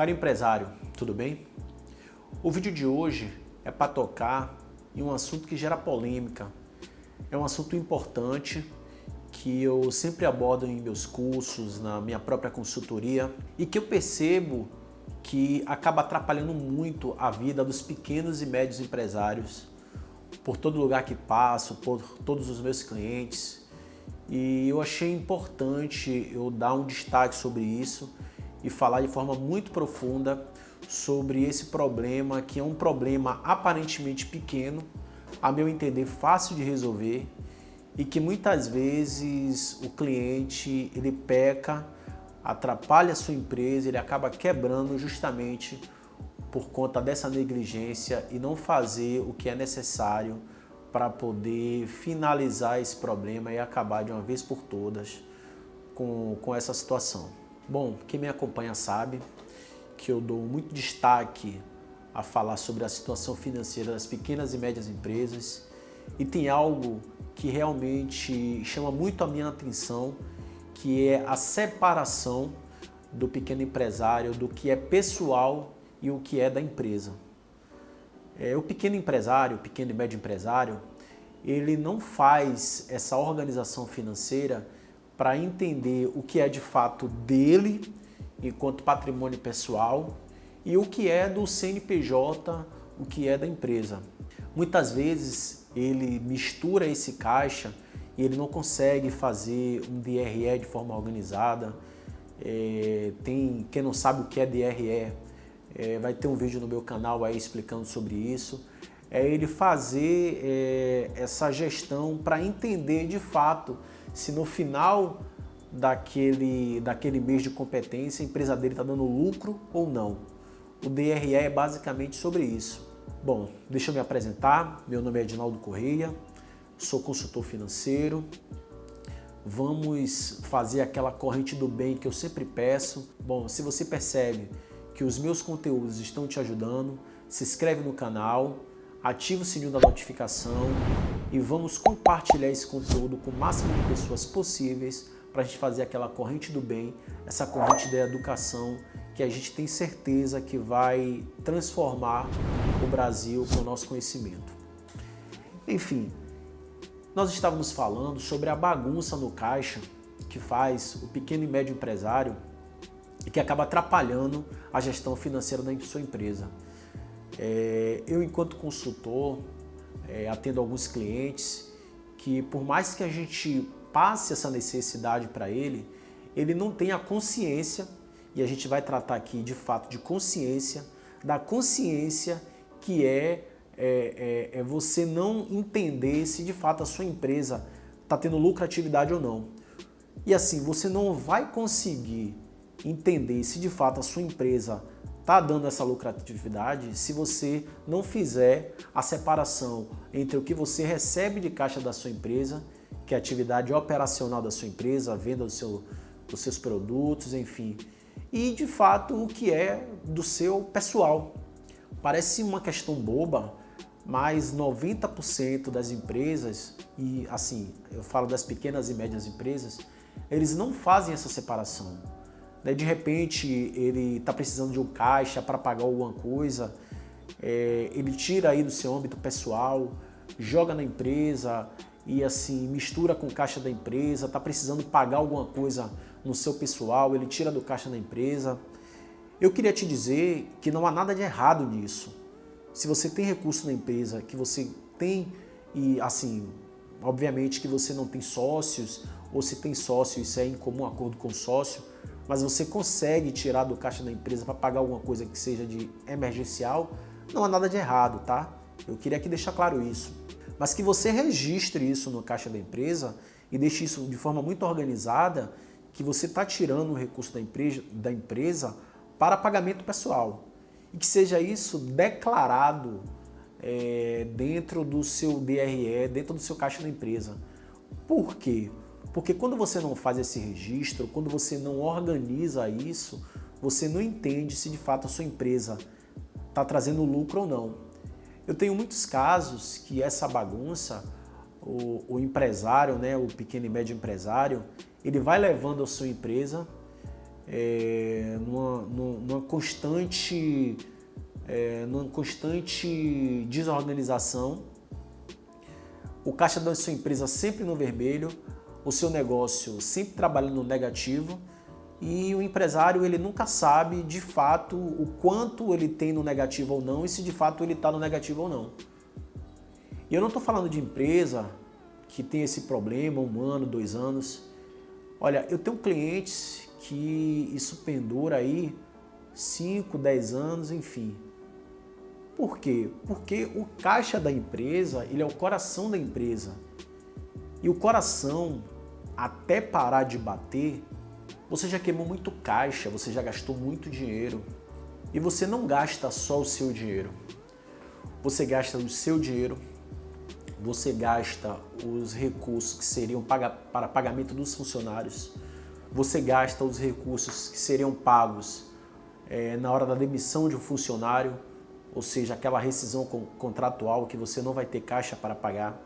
Caro empresário, tudo bem? O vídeo de hoje é para tocar em um assunto que gera polêmica. É um assunto importante que eu sempre abordo em meus cursos, na minha própria consultoria e que eu percebo que acaba atrapalhando muito a vida dos pequenos e médios empresários por todo lugar que passo, por todos os meus clientes. E eu achei importante eu dar um destaque sobre isso e falar de forma muito profunda sobre esse problema, que é um problema aparentemente pequeno, a meu entender fácil de resolver, e que muitas vezes o cliente ele peca, atrapalha a sua empresa, ele acaba quebrando justamente por conta dessa negligência e não fazer o que é necessário para poder finalizar esse problema e acabar de uma vez por todas com essa situação. Bom, quem me acompanha sabe que eu dou muito destaque a falar sobre a situação financeira das pequenas e médias empresas, e tem algo que realmente chama muito a minha atenção, que é a separação do pequeno empresário, do que é pessoal e o que é da empresa. O pequeno empresário, o pequeno e médio empresário, ele não faz essa organização financeira para entender o que é de fato dele enquanto patrimônio pessoal e o que é do CNPJ, o que é da empresa. Muitas vezes ele mistura esse caixa e ele não consegue fazer um DRE de forma organizada. Tem quem não sabe o que é DRE, vai ter um vídeo no meu canal aí explicando sobre isso. É ele fazer essa gestão para entender de fato se no final daquele mês de competência a empresa dele está dando lucro ou não. O DRE é basicamente sobre isso. Bom, deixa eu me apresentar. Meu nome é Edinaldo Correia, sou consultor financeiro. Vamos fazer aquela corrente do bem que eu sempre peço. Bom, se você percebe que os meus conteúdos estão te ajudando, se inscreve no canal, ativa o sininho da notificação e vamos compartilhar esse conteúdo com o máximo de pessoas possíveis para a gente fazer aquela corrente do bem, essa corrente da educação que a gente tem certeza que vai transformar o Brasil com o nosso conhecimento. Enfim, nós estávamos falando sobre a bagunça no caixa que faz o pequeno e médio empresário e que acaba atrapalhando a gestão financeira da sua empresa. Eu, enquanto consultor, atendo alguns clientes que, por mais que a gente passe essa necessidade para ele não tem a consciência, e a gente vai tratar aqui de fato de consciência, da consciência que é você não entender se de fato a sua empresa está tendo lucratividade ou não. E assim, você não vai conseguir entender se de fato a sua empresa está dando essa lucratividade se você não fizer a separação entre o que você recebe de caixa da sua empresa, que é a atividade operacional da sua empresa, a venda dos seus produtos, enfim, e de fato o que é do seu pessoal. Parece uma questão boba, mas 90% das empresas, e assim, eu falo das pequenas e médias empresas, eles não fazem essa separação. De repente ele está precisando de um caixa para pagar alguma coisa, ele tira aí do seu âmbito pessoal, joga na empresa e assim mistura com o caixa da empresa, está precisando pagar alguma coisa no seu pessoal, ele tira do caixa da empresa. Eu queria te dizer que não há nada de errado nisso. Se você tem recurso na empresa, que você tem, e assim, obviamente que você não tem sócios, ou se tem sócio, isso é em comum acordo com o sócio, mas você consegue tirar do caixa da empresa para pagar alguma coisa que seja de emergencial, não há nada de errado, tá? Eu queria aqui deixar claro isso. Mas que você registre isso no caixa da empresa e deixe isso de forma muito organizada, que você está tirando o recurso da empresa para pagamento pessoal. E que seja isso declarado dentro do seu DRE, dentro do seu caixa da empresa. Por quê? Porque quando você não faz esse registro, quando você não organiza isso, você não entende se de fato a sua empresa está trazendo lucro ou não. Eu tenho muitos casos que essa bagunça, o empresário, o pequeno e médio empresário, ele vai levando a sua empresa numa constante desorganização, o caixa da sua empresa sempre no vermelho, o seu negócio sempre trabalhando no negativo, e o empresário ele nunca sabe de fato o quanto ele tem no negativo ou não e se de fato ele está no negativo ou não. E eu não estou falando de empresa que tem esse problema 1 ano, 2 anos. Olha, eu tenho clientes que isso pendura aí 5, 10 anos, enfim. Por quê? Porque o caixa da empresa, ele é o coração da empresa. E o coração, até parar de bater, você já queimou muito caixa, você já gastou muito dinheiro. E você não gasta só o seu dinheiro. Você gasta o seu dinheiro, você gasta os recursos que seriam para pagamento dos funcionários, você gasta os recursos que seriam pagos na hora da demissão de um funcionário, ou seja, aquela rescisão contratual que você não vai ter caixa para pagar.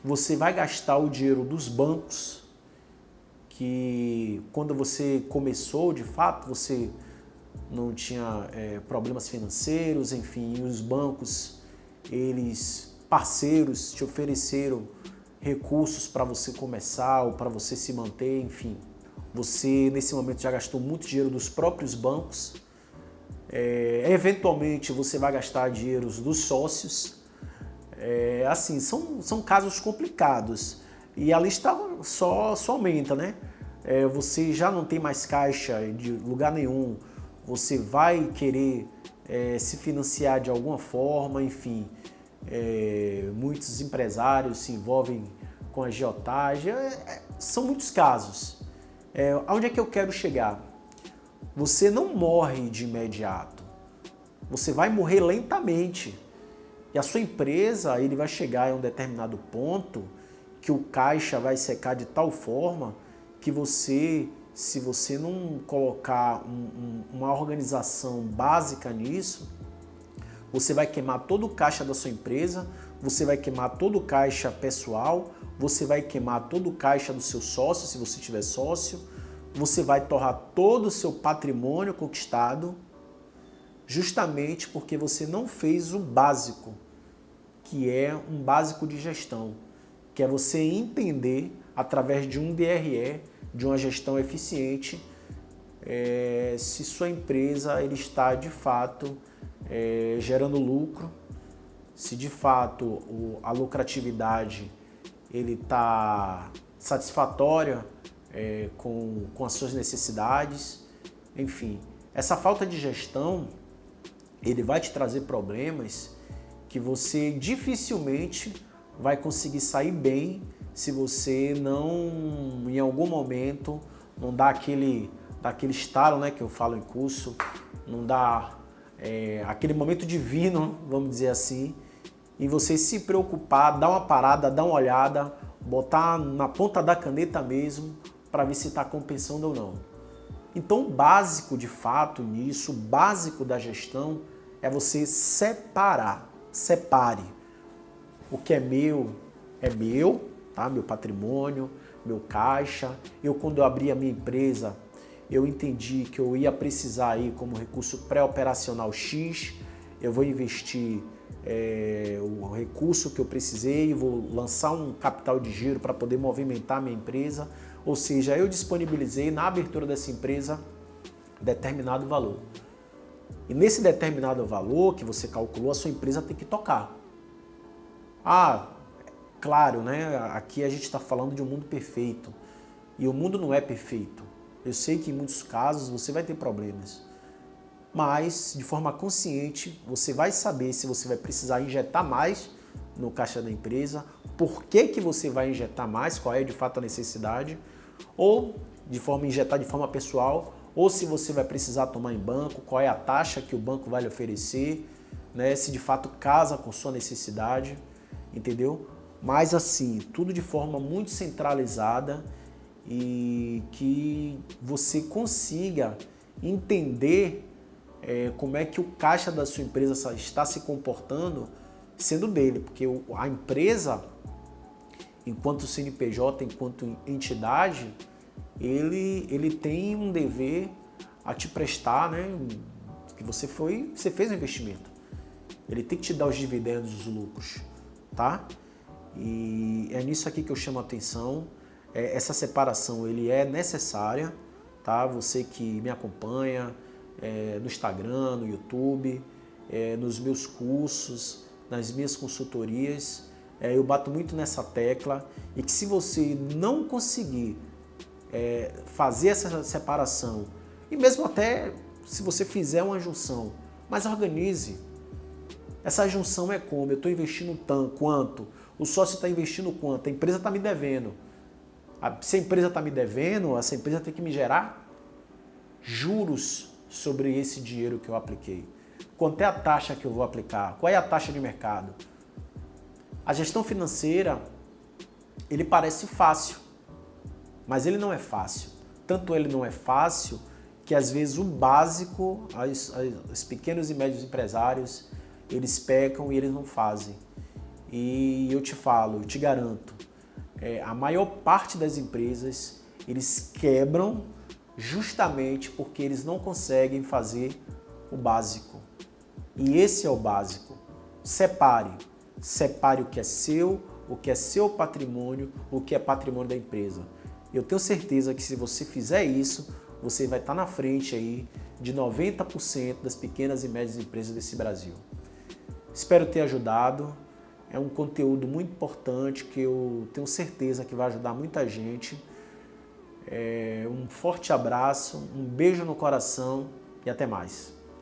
Você vai gastar o dinheiro dos bancos, que quando você começou, de fato, você não tinha problemas financeiros, enfim, os bancos, eles, parceiros, te ofereceram recursos para você começar ou para você se manter, enfim. Você, nesse momento, já gastou muito dinheiro dos próprios bancos. Eventualmente, você vai gastar dinheiro dos sócios. Assim, são casos complicados. E a lista só aumenta, né? Você já não tem mais caixa de lugar nenhum. Você vai querer se financiar de alguma forma, enfim. Muitos empresários se envolvem com a agiotagem. São muitos casos. Aonde é que eu quero chegar? Você não morre de imediato. Você vai morrer lentamente. E a sua empresa, ele vai chegar a um determinado ponto que o caixa vai secar de tal forma que você, se você não colocar uma organização básica nisso, você vai queimar todo o caixa da sua empresa, você vai queimar todo o caixa pessoal, você vai queimar todo o caixa do seu sócio, se você tiver sócio, você vai torrar todo o seu patrimônio conquistado, justamente porque você não fez o básico, que é um básico de gestão, que é você entender, através de um DRE, de uma gestão eficiente, se sua empresa ele está de fato gerando lucro, se de fato a lucratividade ele está satisfatória com as suas necessidades, enfim. Essa falta de gestão ele vai te trazer problemas que você dificilmente vai conseguir sair bem se você não, em algum momento, não dá aquele estalo, né, que eu falo em curso, não dá aquele momento divino, vamos dizer assim, e você se preocupar, dar uma parada, dar uma olhada, botar na ponta da caneta mesmo, para ver se está compensando ou não. Então o básico de fato nisso, o básico da gestão é você separar. Separe. O que é meu, tá? Meu patrimônio, meu caixa. Quando eu abri a minha empresa, eu entendi que eu ia precisar aí como recurso pré-operacional X, eu vou investir o recurso que eu precisei, vou lançar um capital de giro para poder movimentar a minha empresa, ou seja, eu disponibilizei na abertura dessa empresa determinado valor. E nesse determinado valor que você calculou, a sua empresa tem que tocar. Claro, né? Aqui a gente está falando de um mundo perfeito. E o mundo não é perfeito. Eu sei que em muitos casos você vai ter problemas. Mas, de forma consciente, você vai saber se você vai precisar injetar mais no caixa da empresa, por que você vai injetar mais, qual é de fato a necessidade, ou injetar de forma pessoal, ou se você vai precisar tomar em banco, qual é a taxa que o banco vai lhe oferecer, né? Se de fato casa com sua necessidade, entendeu? Mas assim, tudo de forma muito centralizada e que você consiga entender como é que o caixa da sua empresa está se comportando sendo dele, porque a empresa, enquanto CNPJ, enquanto entidade, ele tem um dever a te prestar, né? Que você fez o investimento. Ele tem que te dar os dividendos, os lucros, tá? E é nisso aqui que eu chamo a atenção. Essa separação ele é necessária, tá? Você que me acompanha no Instagram, no YouTube, nos meus cursos, nas minhas consultorias, eu bato muito nessa tecla, e que se você não conseguir fazer essa separação, e mesmo até se você fizer uma junção, mas organize. Essa junção é como? Eu estou investindo quanto? O sócio está investindo quanto? A empresa está me devendo. Se a empresa está me devendo, essa empresa tem que me gerar juros sobre esse dinheiro que eu apliquei. Quanto é a taxa que eu vou aplicar? Qual é a taxa de mercado? A gestão financeira, ele parece fácil, mas ele não é fácil. Tanto ele não é fácil que às vezes o básico, os pequenos e médios empresários, eles pecam e eles não fazem. E eu te falo, eu te garanto, a maior parte das empresas, eles quebram justamente porque eles não conseguem fazer o básico. E esse é o básico. Separe o que é seu patrimônio, o que é patrimônio da empresa. Eu tenho certeza que se você fizer isso, você vai estar na frente aí de 90% das pequenas e médias empresas desse Brasil. Espero ter ajudado. É um conteúdo muito importante que eu tenho certeza que vai ajudar muita gente. Um forte abraço, um beijo no coração e até mais.